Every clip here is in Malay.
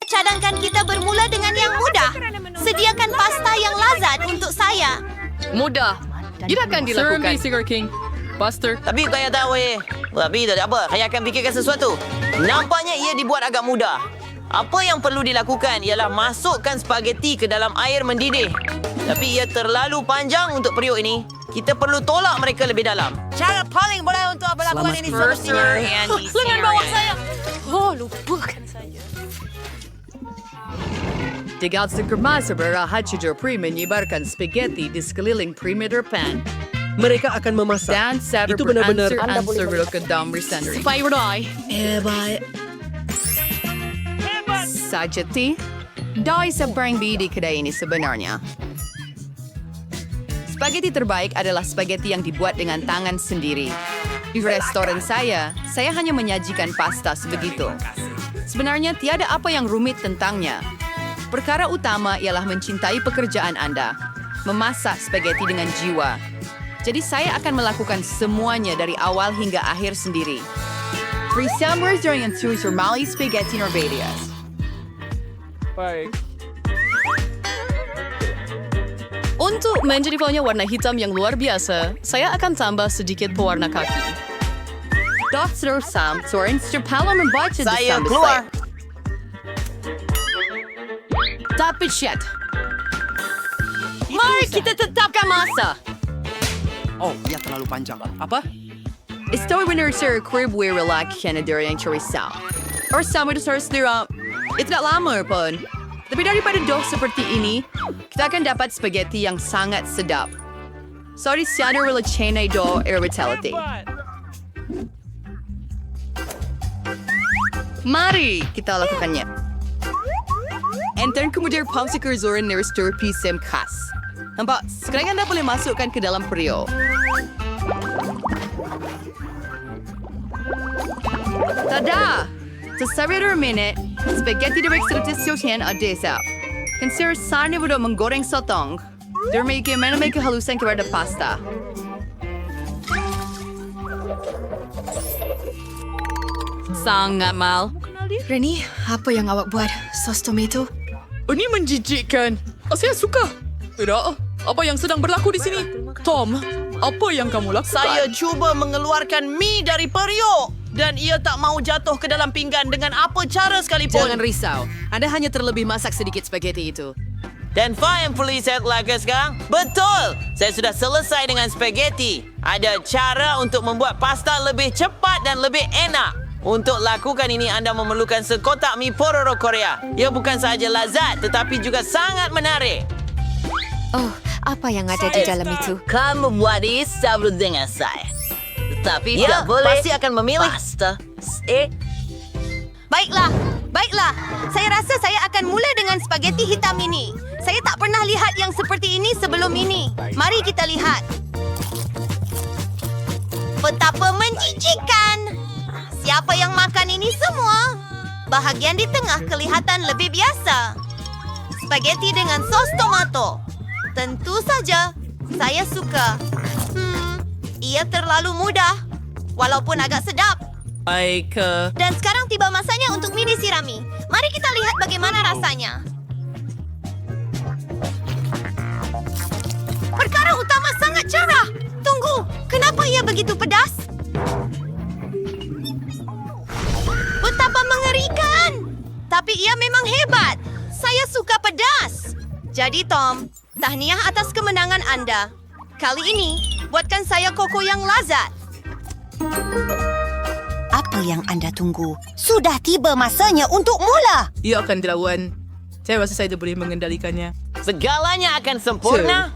cadangkan kita bermula dengan yang mudah. Sediakan pasta yang lazat untuk saya. Mudah. Tidak akan dilakukan. Sugar King. Buster. Tapi kaya tahu Tapi tak ada apa. Saya akan fikirkan sesuatu. Nampaknya ia dibuat agak mudah. Apa yang perlu dilakukan ialah masukkan spageti ke dalam air mendidih. Tapi ia terlalu panjang untuk periuk ini. Kita perlu tolak mereka lebih dalam. Cara paling mudah untuk melakukan ini semestinya. Lengan bawah saya. Oh, lupakan saja. Tiga segera berahat Joffrey menyebarkan spaghetti di sekeliling perimeter pan. Mereka akan memasak. Dan Saber Itu benar-benar beransur ke dalam sendiri. Sajati, dahil sa brand di kedai ini sebenarnya. Spaghetti terbaik adalah spaghetti yang dibuat dengan tangan sendiri. Di restoran saya hanya menyajikan pasta sebegitu. Sebenarnya tiada apa yang rumit tentangnya. Perkara utama ialah mencintai pekerjaan Anda, memasak spaghetti dengan jiwa. Jadi saya akan melakukan semuanya dari awal hingga akhir sendiri. Resemblers during and choose your Mali spaghetti Norvedias. Baik. Untuk menjadi filenya warna hitam yang luar biasa, saya akan tambah sedikit pewarna kaki. Dokter Sam, seorang Stepala membaca Saya keluar. Tapi shit. Mari kita tetapkan masa. Oh, ia terlalu panjang. Apa? Estou winner sir crib we relax Canada yang cerisau. Or sama itu harus dira. Itu tak lama pun. Tapi daripada doh seperti ini, kita akan dapat spaghetti yang sangat sedap. Sorry siya wala chenay do irritability. Mari kita lakukannya. Enter kemudian pomsiker zorin neristur pisem khas. Nampak, sekarang Anda boleh masukkan ke dalam periuk. Tada! Sa 7 minute, spaghetti direct sa tisyotian o desa. Consider sana mo menggoreng sotong. Dermay kayo may kehalusan kepada pasta. Sangat mal. Reni, apa yang awak buat? Sos tomato? Ini menjijikkan. Saya suka. Tidak, apa yang sedang berlaku di sini? Tom, apa yang kamu lakukan? Saya cuba mengeluarkan mie dari periuk. Dan ia tak mau jatuh ke dalam pinggan dengan apa cara sekalipun. Jangan risau. Anda hanya terlebih masak sedikit spaghetti itu. Dan fine police saya lakukan sekarang? Betul! Saya sudah selesai dengan spaghetti. Ada cara untuk membuat pasta lebih cepat dan lebih enak. Untuk lakukan ini, anda memerlukan sekotak mie pororo Korea. Ia bukan sahaja lazat, tetapi juga sangat menarik. Oh, apa yang ada di dalam itu? Kamu buat ini sebelum dengan saya. Tetapi Ya, tak boleh pasti akan memilih. pasta. Baiklah. Saya rasa saya akan mula dengan spaghetti hitam ini. Saya tak pernah lihat yang seperti ini sebelum ini. Mari kita lihat. Betapa menjijikkan. Siapa yang makan ini semua? Bahagian di tengah kelihatan lebih biasa. Spaghetti dengan sos tomato. Tentu saja, saya suka. Ia terlalu mudah, walaupun agak sedap. Baik, Dan sekarang tiba masanya untuk mie disirami. Mari kita lihat bagaimana rasanya. Perkara utama sangat cerah. Tunggu, kenapa ia begitu pedas? Betapa mengerikan. Tapi ia memang hebat. Saya suka pedas. Jadi Tom, tahniah atas kemenangan Anda. Kali ini, buatkan saya koko yang lazat. Apa yang anda tunggu? Sudah tiba masanya untuk mula. ia akan dilawan. Saya rasa saya boleh mengendalikannya. Segalanya akan sempurna.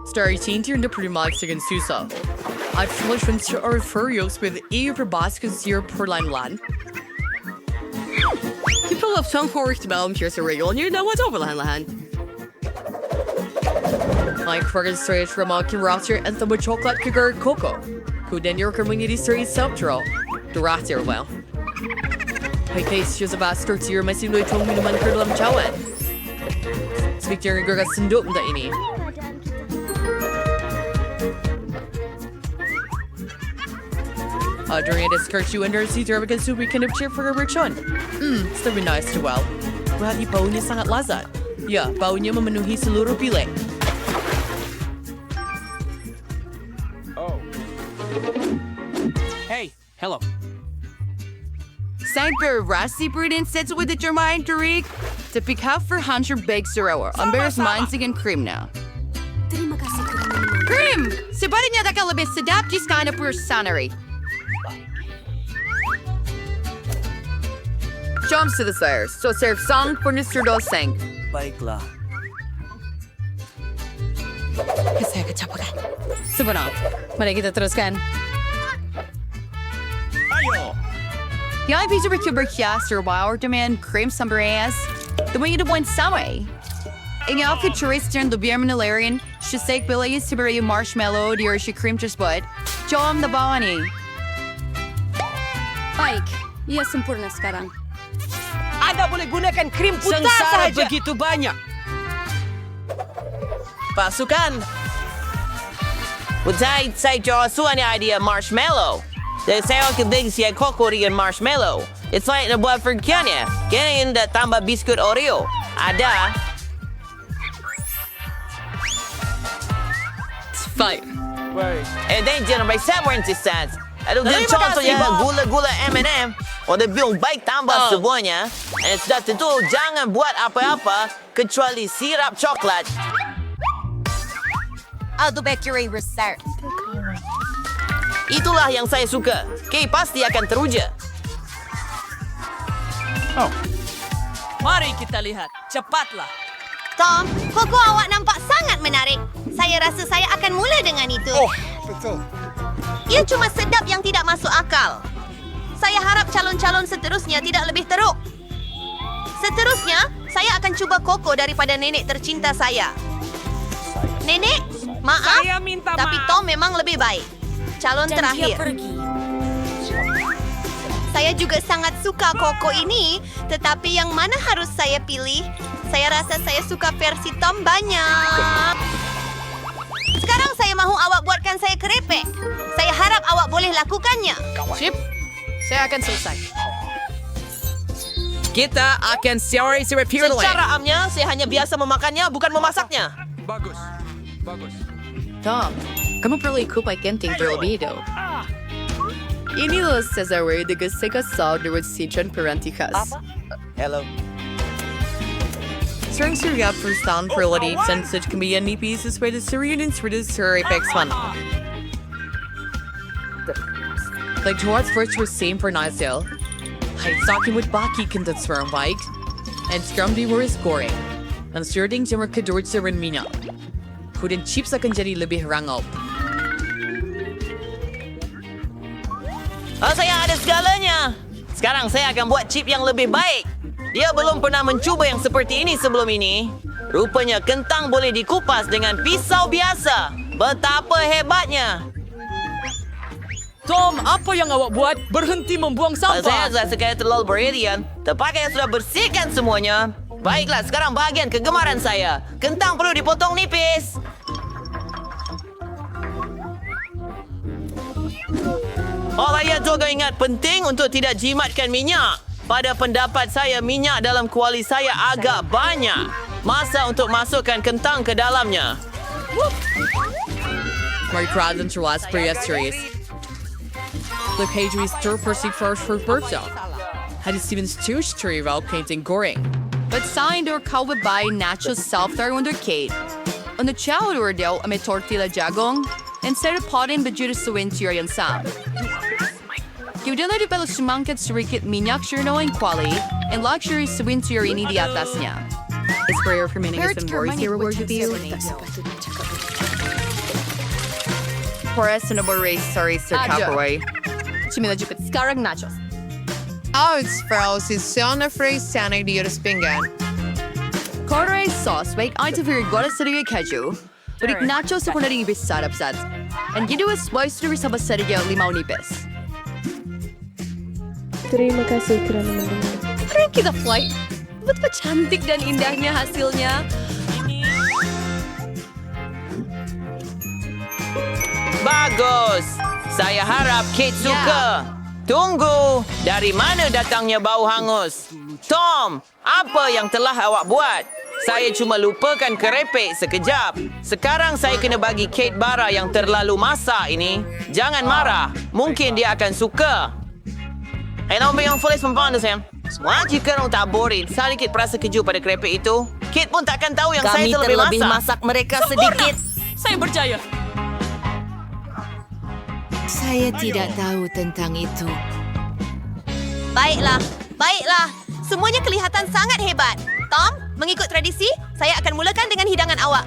Story change in the primax again Susa. I've solutions to our furious with EU Proboscis here per line land. People have some forced development here so real and you know what's over lahan. Like Fergus Straight from Malkin Roster and some chocolate cooker cocoa. Who then your community series subtro. The Roster well. My case shows a bastard to your messing with Tong Minuman Kurlam Chawan. Speak to your girl sundok na ini. During a discussion under si Jervikan Subi kind of chip for a rechon. It's very nice to well. Berarti baunya sangat lazat. Ya, baunya memenuhi seluruh bilik. Hey, hello. Zijn berasi prudent sets with determined Tariq. Tapi kau verhanser bag surawa. Amberes mansing and cream na. Terima kasih kerana menonton. Cream! Sebaliknya tak lebih sedap di skana persanari. Jom selesai. So serve sang furniture doseng. Baiklah. Saya kecapekan. Sebenar. Mari kita teruskan. Yang bisa berkias terbawa demand cream sambaras. Demi itu pun sama. Ingin aku turis dan lebih menelarin. Sesek bilai sebagai marshmallow di orsi cream tersebut. Jom na bawa ni. Baik, ia sempurna sekarang. Anda boleh gunakan krim putar Sengsara sahaja. begitu banyak. Pasukan. Saya jual suanya idea marshmallow. Dan saya akan bagi si koko dengan marshmallow. It's like buat verkiannya. Kena indah tambah biskut Oreo. Ada. Fine. Dan jangan sampai saya berintisas. Aduh, contohnya gula-gula M&M. Udah bilang baik tambah semuanya. Dan sudah tentu jangan buat apa-apa kecuali sirap coklat. Aldo Bakery Reserve. Itulah yang saya suka. Kay pasti akan teruja. Mari kita lihat. Cepatlah. Tom, koko awak nampak sangat menarik. Saya rasa saya akan mula dengan itu. Betul. Ia cuma sedap yang tidak masuk akal. Saya harap calon-calon seterusnya tidak lebih teruk. Seterusnya, saya akan cuba koko daripada nenek tercinta saya. Nenek, maaf, Saya minta tapi maaf. Tom memang lebih baik. Calon terakhir. Saya juga sangat suka koko ini, tetapi yang mana harus saya pilih? Saya rasa saya suka versi Tom banyak. Sekarang saya mahu awak buatkan saya kerepek. Saya harap awak boleh lakukannya. Chip, saya akan selesai. Kita akan siapa pilih. Secara amnya, saya hanya biasa memakannya, bukan memasaknya. Bagus. Tom, kamu perlu ikupai kenting terlebih dahulu. Inilah Cesare de Gasecasal de Citron Peranticas. Hello. Sering surya perusahaan perlodi sensej kembian nipis sesuai Syrian dan Syrian Pexman. Like George first was same for Nigel. Hij zag met baki kent sperm bike. En scrum die were scoring. Dan sturing jammer kedort sa rin mina. Kudin chips akan jadi lebih rangop. Saya ada segalanya. Sekarang saya akan buat chip yang lebih baik. Dia belum pernah mencuba yang seperti ini sebelum ini. Rupanya kentang boleh dikupas dengan pisau biasa. Betapa hebatnya. Tom, apa yang awak buat? Berhenti membuang Saya sampah. rasa sekali terlalu berharian. Terpakai sudah bersihkan semuanya. Baiklah, sekarang bahagian kegemaran saya. Kentang perlu dipotong nipis. Saya juga ingat penting untuk tidak jimatkan minyak. Pada pendapat saya, minyak dalam kuali saya agak banyak. Masa untuk masukkan kentang ke dalamnya. Mari kraden terlas priesteries. Look Hadri's stir persig first for birthday. Had Stevens two story about painting goring. But signed or covered by natural self-there under Kate. On the chow ordeal, may tortilla jagong, instead of potting bejura suwintier yan sam. Kiudala di pala sumangkat surikit minyak sherno and quali, and luxury suwintier ini di atas niya. It's prayer for many and worries here reward with you. Forest and race, sorry, Sir Capoy. Chimila jupit skarang nachos. Outspraus is såna frisanna i deras pinggan. Corre sauce, wake I to very gotta city keju. But nachos sa kunari ibis sarap sad. And you do a spice to sa basarya limaw nipis. Terima kasih kerana mendengar. Keren kita flight. Betapa cantik dan indahnya hasilnya. Bagus. Saya harap Kate suka. Tunggu, dari mana datangnya bau hangus? Tom, apa yang telah awak buat? Saya cuma lupakan kerepek sekejap. Sekarang saya kena bagi Kate bara yang terlalu masak ini. Jangan marah, mungkin dia akan suka. Hey, nama yang folis membantu saya. Semua jika orang taburin sedikit perasa keju pada kerepek itu, Kate pun takkan tahu yang saya Kami terlebih terlebih masak. masak mereka sedikit. Saya percaya. Saya tidak tahu tentang itu. Baiklah, baiklah. Semuanya kelihatan sangat hebat. Tom, mengikut tradisi, saya akan mulakan dengan hidangan awak.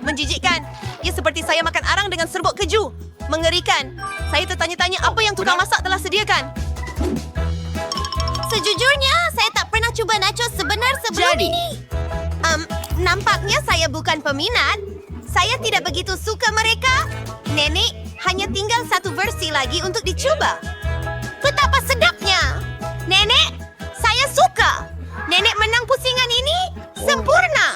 Menjijikkan. Ia seperti saya makan arang dengan serbuk keju. Mengerikan. Saya tertanya-tanya apa yang tukang masak telah sediakan. Sejujurnya, saya tak pernah cuba nachos sebenar sebelum ini. Nampaknya saya bukan peminat. Saya tidak begitu suka mereka. Nenek, hanya tinggal satu versi lagi untuk dicoba. Betapa sedapnya. Nenek, saya suka. Nenek menang pusingan ini sempurna.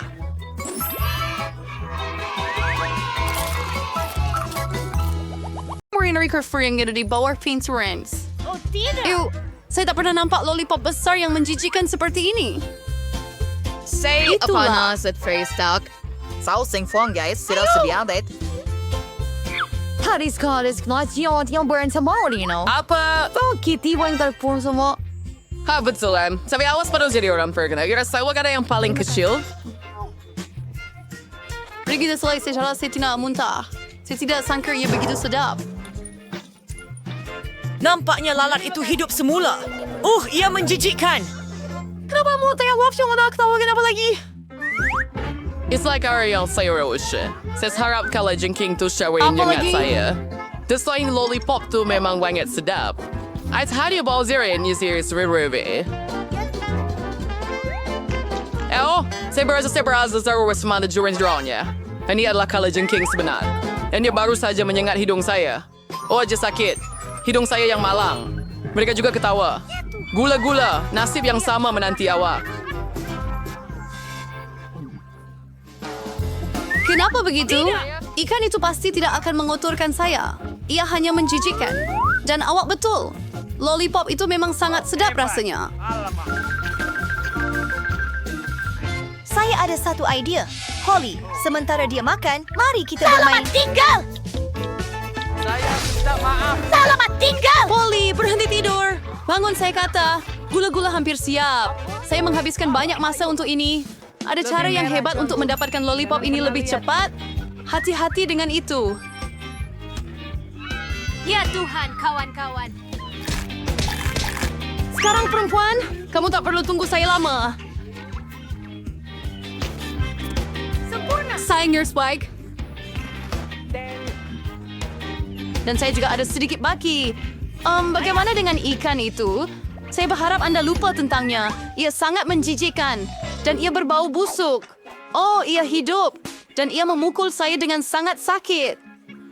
Marina Ricker yang ada di bawah pinturans. Oh, tidak. Saya tak pernah nampak lollipop besar yang menjijikan seperti ini. Say Itulah. upon us at Freystock. Sausing fong guys, sila sebiadet. Tadis Goddess Knot yang burn tomorrow, you know. Apa? Oh, Kitty, wang telepon semua. Ha, betul kan? Sabi awas pada jadi orang perkena. Kira saya ada yang paling kecil. Begitu selesai saya tidak muntah. Saya tidak sangka ia begitu sedap. Nampaknya lalat itu hidup semula. Ia menjijikkan. Kenapa mau tanya waf yang ada ketawakan apa lagi? It's like Ariel saya usya. Saya harap kalau jengking tu syawain Apa jengat lagi? saya. Selain lollipop tu memang banget sedap. At hari bau zirin ni series rebe. Saya berasa Star Wars semana during drawnya. Ini adalah kalau jengking sebenar. Dan dia baru saja menyengat hidung saya. Aja sakit. Hidung saya yang malang. Mereka juga ketawa. Gula-gula, nasib yang sama menanti awak. Kenapa begitu? Ikan itu pasti tidak akan mengotorkan saya. Ia hanya menjijikkan. Dan awak betul. Lollipop itu memang sangat sedap rasanya. Saya ada satu idea. Holly, sementara dia makan, mari kita bermain. Selamat tinggal! Saya minta maaf. Selamat tinggal! Polly, berhenti tidur. Bangun saya kata. Gula-gula hampir siap. Saya menghabiskan banyak masa untuk ini. Ada cara yang hebat untuk mendapatkan lollipop ini lebih cepat. Hati-hati dengan itu. Ya Tuhan, kawan-kawan. Sekarang perempuan, kamu tak perlu tunggu saya lama. Sempurna. Sayang your Spike. Dan saya juga ada sedikit baki. Bagaimana dengan ikan itu? Saya berharap Anda lupa tentangnya. Ia sangat menjijikkan. Dan ia berbau busuk. Oh, ia hidup. Dan ia memukul saya dengan sangat sakit.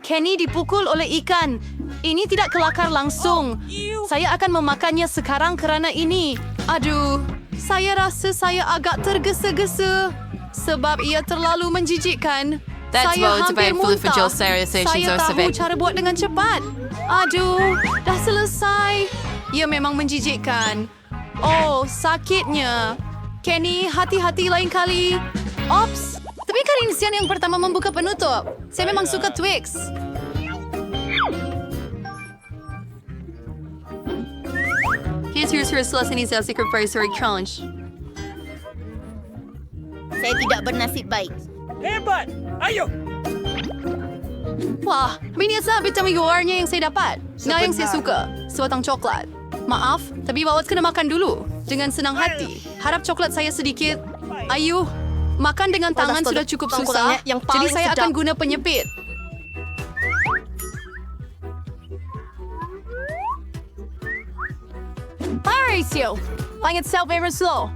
Kenny dipukul oleh ikan. Ini tidak kelakar langsung. Saya akan memakannya sekarang kerana ini. Aduh, saya rasa saya agak tergesa-gesa. Sebab ia terlalu menjijikkan. Saya hampir muntah. Saya tahu cara buat dengan cepat. Aduh, dah selesai. Ia memang menjijikkan. Oh, sakitnya. Kenny, hati-hati lain kali. Ops, tapi Karin Sian yang pertama membuka penutup. Saya memang suka Twix. Here's selesai saya secret price crunch. Saya tidak bernasib baik. Hebat! Ayo! Wah, ini sabit sama luarnya yang saya dapat. Nah, yang saya suka, sebatang coklat. Maaf, tapi Bawat kena makan dulu. Dengan senang hati. Harap coklat saya sedikit. Ayo, makan dengan tangan sudah cukup susah. Jadi saya akan guna penyepit. Hi, Rachel. Pangit self-ever slow.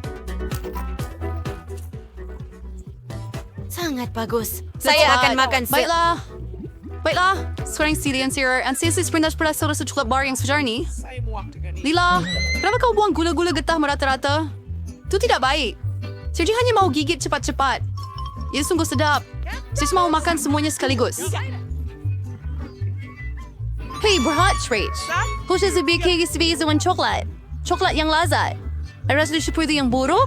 Sangat bagus. Saya akan makan. Baiklah. Sekarang Celia and Sarah and Cecily seperintas pada saudara coklat bar yang sejar ni. Lila, kenapa kau buang gula-gula getah merata-rata? Itu tidak baik. Sergi hanya mau gigit cepat-cepat. Ia sungguh sedap. Saya mau makan semuanya sekaligus. Hey, berhad treat. Khusus BK sebagai zaman coklat. Coklat yang lazat. Rasa seperti yang buruk?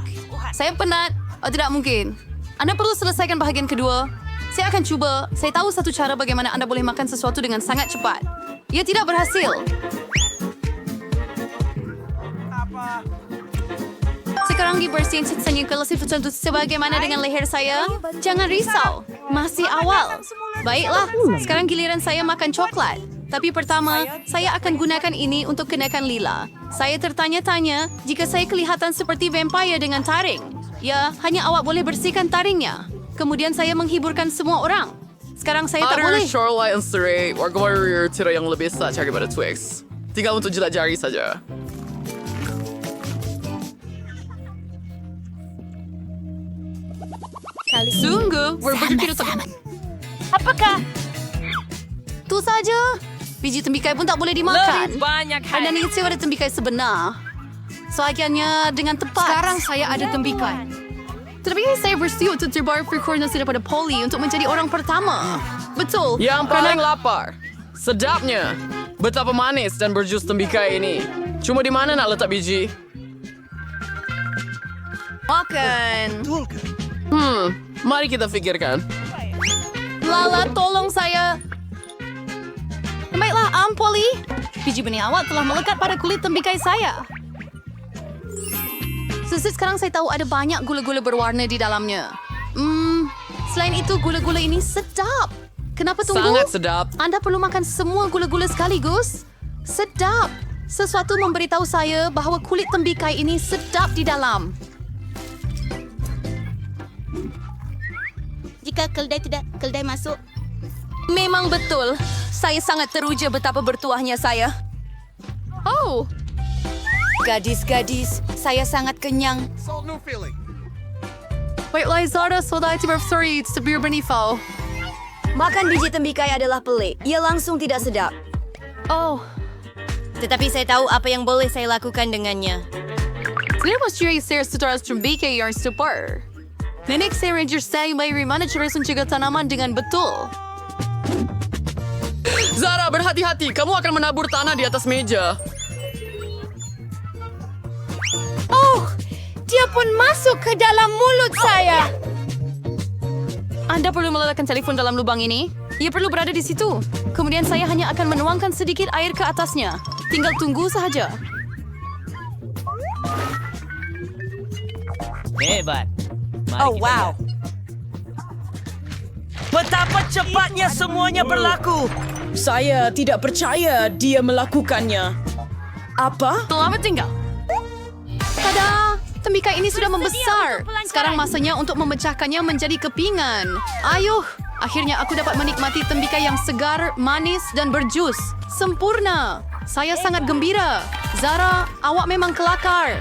Saya penat. Oh, tidak mungkin. Anda perlu selesaikan bahagian kedua. Saya akan cuba. Saya tahu satu cara bagaimana Anda boleh makan sesuatu dengan sangat cepat. Ia tidak berhasil. Sekarang dibersihin sisanya kalau sesuatu sebagaimana dengan leher saya. Jangan risau. Masih awal. Baiklah, sekarang giliran saya makan coklat. Tapi pertama, saya akan gunakan ini untuk kenakan lila. Saya tertanya-tanya jika saya kelihatan seperti vampire dengan taring. Ya, hanya awak boleh bersihkan taringnya. Kemudian saya menghiburkan semua orang. Sekarang saya tak boleh. Shoreline Surrey, warga warrior tira yang lebih sah daripada Twix. Tinggal untuk jilat jari saja. Sungguh, berbegitu Apakah? Itu saja. Biji tembikai pun tak boleh dimakan. Lebih banyak Anda ingin sewa ada tembikai sebenar. Sebagiannya dengan tepat. Sekarang saya ada tembikai. Tetapi saya bersiul untuk terbaru frekuensi daripada Polly untuk menjadi orang pertama. Betul. Yang paling lapar. Sedapnya. Betapa manis dan berjus tembikai ini. Cuma di mana nak letak biji? Makan. Mari kita fikirkan. Lala, tolong saya. Baiklah, Polly. Biji benih awak telah melekat pada kulit tembikai saya. Sekarang saya tahu ada banyak gula-gula berwarna di dalamnya. Selain itu, gula-gula ini sedap. Kenapa tunggu? Sangat sedap. Anda perlu makan semua gula-gula sekaligus. Sedap. Sesuatu memberitahu saya bahawa kulit tembikai ini sedap di dalam. Jika keldai masuk. Memang betul. Saya sangat teruja betapa bertuahnya saya. Oh. Gadis-gadis, saya sangat kenyang. Baiklah, Zara, soda itu berfsori sebir benifau. Makan biji tembikai adalah pelik. Ia langsung tidak sedap. Oh. Tetapi saya tahu apa yang boleh saya lakukan dengannya. Saya mesti saya setelah tembikai yang super. Nenek saya ranger saya dari mana cara mencegah tanaman dengan betul. Zara, berhati-hati. Kamu akan menabur tanah di atas meja. Oh, dia pun masuk ke dalam mulut saya. Anda perlu meletakkan telefon dalam lubang ini. Ia perlu berada di situ. Kemudian saya hanya akan menuangkan sedikit air ke atasnya. Tinggal tunggu sahaja. Hebat. Oh, wow. Betapa cepatnya semuanya berlaku. Saya tidak percaya dia melakukannya. Apa? Selamat tinggal. Tada! Tembikai ini sudah membesar. Sekarang masanya untuk memecahkannya menjadi kepingan. Ayuh! Akhirnya aku dapat menikmati tembikai yang segar, manis, dan berjus. Sempurna! Saya sangat gembira. Zara, awak memang kelakar.